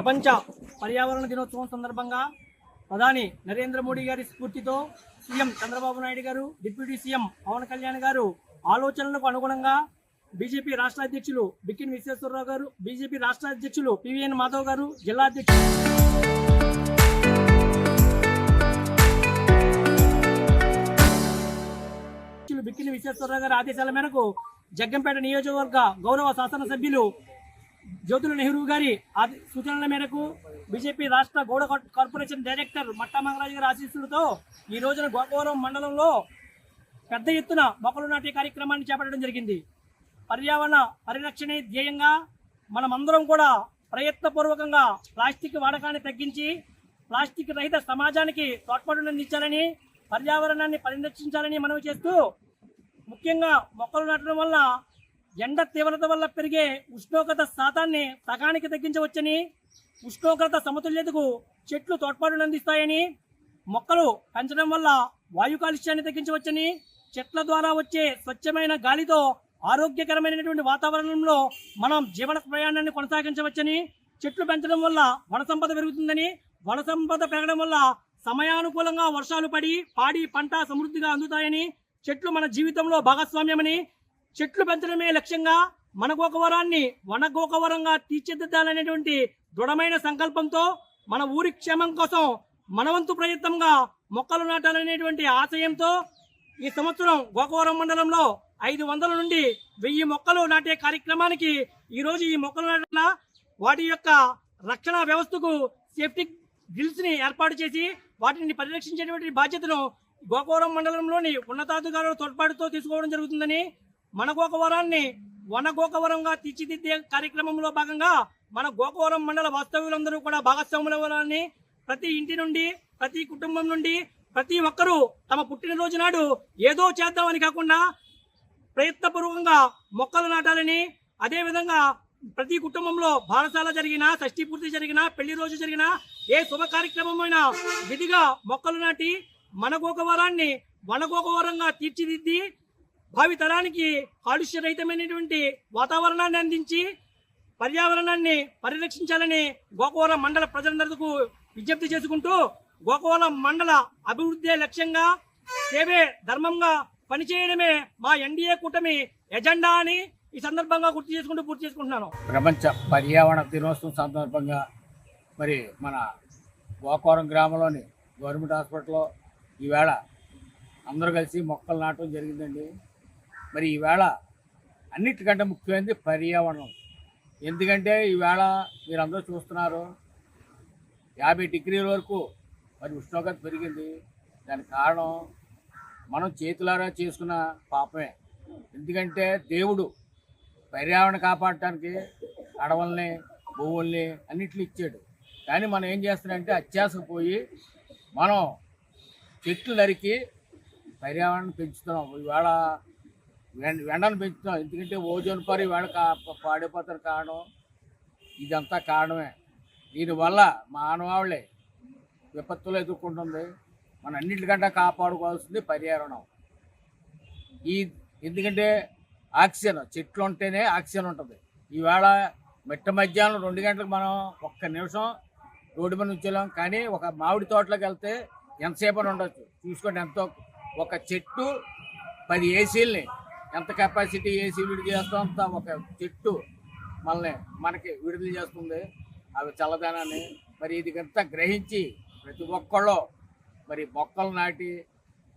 ప్రపంచ పర్యావరణ దినోత్సవం సందర్భంగా ప్రధాని నరేంద్ర మోడీ గారి స్ఫూర్తితో సీఎం చంద్రబాబు నాయుడు గారు, డిప్యూటీ సీఎం పవన్ కళ్యాణ్ గారు ఆలోచనలకు అనుగుణంగా బీజేపీ రాష్ట్ర అధ్యక్షులు బిక్కిన విశ్వేశ్వరరావు గారు, బీజేపీ రాష్ట్ర అధ్యక్షులు పివిఎన్ మాధవ్ గారు, జిల్లా అధ్యక్షులు బిక్కిన విశ్వేశ్వరరావు గారి ఆదేశాల మేరకు జగ్గంపేట నియోజకవర్గ గౌరవ శాసనసభ్యులు జ్యోతుల నెహ్రూ గారి సూచనల మేరకు బీజేపీ రాష్ట్ర గౌడ కార్పొరేషన్ డైరెక్టర్ మట్టా మంగరాజు గారి ఆశీస్సులతో ఈ రోజున గోకవరం మండలంలో పెద్ద ఎత్తున మొక్కలు నాటే కార్యక్రమాన్ని చేపట్టడం జరిగింది. పర్యావరణ పరిరక్షణే ధ్యేయంగా మనమందరం కూడా ప్రయత్నపూర్వకంగా ప్లాస్టిక్ వాడకాన్ని తగ్గించి ప్లాస్టిక్ రహిత సమాజానికి తోడ్పాటునందించాలని, పర్యావరణాన్ని పరిరక్షించాలని మనవి చేస్తూ, ముఖ్యంగా మొక్కలు నాటడం వల్ల ఎండ తీవ్రత వల్ల పెరిగే ఉష్ణోగ్రత శాతాన్ని సగానికి తగ్గించవచ్చని, ఉష్ణోగ్రత సమతుల్యతకు చెట్లు తోడ్పాటునందిస్తాయని, మొక్కలు పెంచడం వల్ల వాయు కాలుష్యాన్ని తగ్గించవచ్చని, చెట్ల ద్వారా వచ్చే స్వచ్ఛమైన గాలితో ఆరోగ్యకరమైనటువంటి వాతావరణంలో మనం జీవన ప్రయాణాన్ని కొనసాగించవచ్చని, చెట్లు పెంచడం వల్ల వన సంపద పెరుగుతుందని, వన సంపద పెరగడం వల్ల సమయానుకూలంగా వర్షాలు పడి పాడి పంట సమృద్ధిగా అందుతాయని, చెట్లు మన జీవితంలో భాగస్వామ్యమని, చెట్లు పెంచడమే లక్ష్యంగా మన గోకవరాన్ని వనగోకవరంగా తీర్చిదిద్దాలనేటువంటి దృఢమైన సంకల్పంతో మన ఊరి క్షేమం కోసం మనవంతు ప్రయత్నంగా మొక్కలు నాటాలనేటువంటి ఆశయంతో ఈ సంవత్సరం గోకవరం మండలంలో 500 నుండి 1000 మొక్కలు నాటే కార్యక్రమానికి ఈరోజు ఈ మొక్కలు నాటల వాటి యొక్క రక్షణ వ్యవస్థకు సేఫ్టీ గిల్స్ ని ఏర్పాటు చేసి వాటిని పరిరక్షించేటువంటి బాధ్యతను గోకవరం మండలంలోని ఉన్నతాధికారుల తోడ్పాటుతో తీసుకోవడం జరుగుతుందని, మన గోకవరాన్ని వన గోకవరంగా తీర్చిదిద్దే కార్యక్రమంలో భాగంగా మన గోకవరం మండల వాస్తవ్యులందరూ కూడా భాగస్వాములవ్వాలని, ప్రతి ఇంటి నుండి ప్రతి కుటుంబం నుండి ప్రతి ఒక్కరూ తమ పుట్టినరోజు నాడు ఏదో చేద్దామని కాకుండా ప్రయత్నపూర్వకంగా మొక్కలు నాటాలని, అదేవిధంగా ప్రతి కుటుంబంలో బారసాల జరిగినా, షష్ఠీ పూర్తి జరిగినా, పెళ్లి రోజు జరిగినా, ఏ శుభ కార్యక్రమమైనా విధిగా మొక్కలు నాటి మన గోకవరాన్ని వనగోకవరంగా తీర్చిదిద్ది భావితరానికి కాలుష్యరహితమైనటువంటి వాతావరణాన్ని అందించి పర్యావరణాన్ని పరిరక్షించాలని గోకవరం మండల ప్రజలందరికీ విజ్ఞప్తి చేసుకుంటూ, గోకవరం మండల అభివృద్ధి లక్ష్యంగా సేవే ధర్మంగా పనిచేయడమే మా ఎన్డీఏ కూటమి ఎజెండా అని ఈ సందర్భంగా పూర్తి చేసుకుంటున్నాను. ప్రపంచ పర్యావరణ దినోత్సవం సందర్భంగా మరి మన గోకవరం గ్రామంలోని గవర్నమెంట్ హాస్పిటల్లో ఈవేళ అందరూ కలిసి మొక్కలు నాటడం జరిగిందండి. మరి ఈవేళ అన్నిటికంటే ముఖ్యమైనది పర్యావరణం. ఎందుకంటే ఈవేళ మీరు అందరూ చూస్తున్నారు 50 డిగ్రీల వరకు మరి ఉష్ణోగ్రత పెరిగింది. దానికి కారణం మనం చేతులారా చేసుకున్న పాపమే. ఎందుకంటే దేవుడు పర్యావరణ కాపాడటానికి అడవుల్ని, భూముల్ని అన్నిటిని ఇచ్చాడు. కానీ మనం ఏం చేస్తున్నామంటే అత్యాసకు పోయి మనం చెట్లు నరికి పర్యావరణం పెంచుతున్నాం. ఇవాళ ఎండను పెంచుతున్నాం. ఎందుకంటే ఓజోన్ పొర ఇవాళ పాడైపోతున్న కారణం ఇదంతా కారణమే. దీనివల్ల మానవాళి విపత్తులు ఎదుర్కొంటుంది. మన అన్నింటికంటే కాపాడుకోవాల్సింది పర్యావరణం. ఎందుకంటే ఆక్సిజన్, చెట్లు ఉంటేనే ఆక్సిజన్ ఉంటుంది. ఈవేళ మిట్ట మధ్యాహ్నం 2 గంటలకు మనం ఒక్క నిమిషం రోడ్డు మీద ఉంచేలాం. కానీ ఒక మామిడి తోటలోకి వెళ్తే ఎంతసేపు ఉండొచ్చు చూసుకోండి. ఎంతో ఒక చెట్టు 10 ఏసీలని ఎంత కెపాసిటీ ఏసీ విడుదల చేస్తాం అంత ఒక చెట్టు మనకి విడుదల చేస్తుంది అవి చల్లదనాన్ని. మరి ఇది అంతా గ్రహించి ప్రతి ఒక్కళ్ళు మరి మొక్కలు నాటి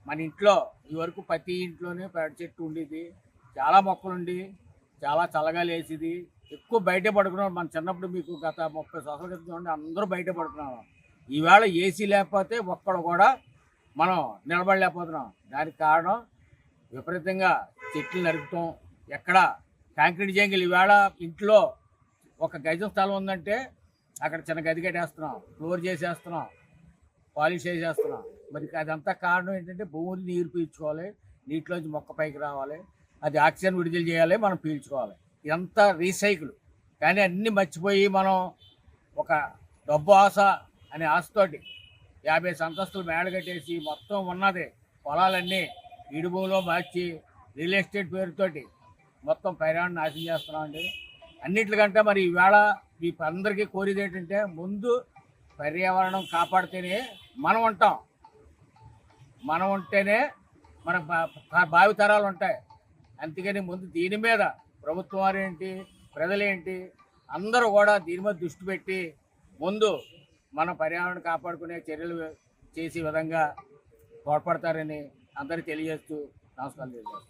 మన ఇంట్లో ఈ వరకు ప్రతి ఇంట్లోనే పెరటి చెట్టు ఉండేది. చాలా మొక్కలుండి చాలా చల్లగా లేసేది. ఎక్కువ బయట పడుకున్నాం. మన చిన్నప్పుడు మీకు గత 30 సంవత్సరాల క్రితం చూడండి అందరూ బయట పడుకున్నాం. ఈవేళ ఏసీ లేకపోతే ఒక్కడు కూడా మనం నిలబడలేకపోతున్నాం. దానికి కారణం విపరీతంగా చెట్లు నరకటం. ఎక్కడ కాంక్రీట్ జంగిల్ ఈవేళ ఇంట్లో 1 గజం స్థలం ఉందంటే అక్కడ చిన్న గది కట్టేస్తున్నాం, ఫ్లోర్ చేసేస్తున్నాం, పాలిష్ చేసేస్తున్నాం. మరి అదంతా కారణం ఏంటంటే భూమిని నీరు పీల్చుకోవాలి, నీటిలోంచి మొక్క పైకి రావాలి, అది ఆక్సిజన్ విడుదల చేయాలి, మనం పీల్చుకోవాలి. ఇదంతా రీసైకిల్. కానీ అన్నీ మర్చిపోయి మనం ఒక డబ్బు ఆశ అనే ఆశతోటి 50 అంతస్తులు మేడ కట్టేసి మొత్తం ఉన్నది పొలాలన్నీ ఈడు భూమిలో మార్చి రియల్ ఎస్టేట్ పేరుతోటి మొత్తం పర్యావరణం నాశనం చేస్తున్నామండి. అన్నిటికంటే మరి ఈవేళ మీ అందరికీ కోరేది ఏంటంటే ముందు పర్యావరణం కాపాడితేనే మనం ఉంటాం, మనం ఉంటేనే మన భావితరాలు ఉంటాయి. అందుకని ముందు దీని మీద ప్రభుత్వం వారేంటి, ప్రజలేంటి, అందరూ కూడా దీని మీద దృష్టి పెట్టి ముందు మన పర్యావరణం కాపాడుకునే చర్యలు చేసే విధంగా తోడ్పడతారని అందరికీ తెలియజేస్తూ నమస్కారం తెలియజేస్తాను.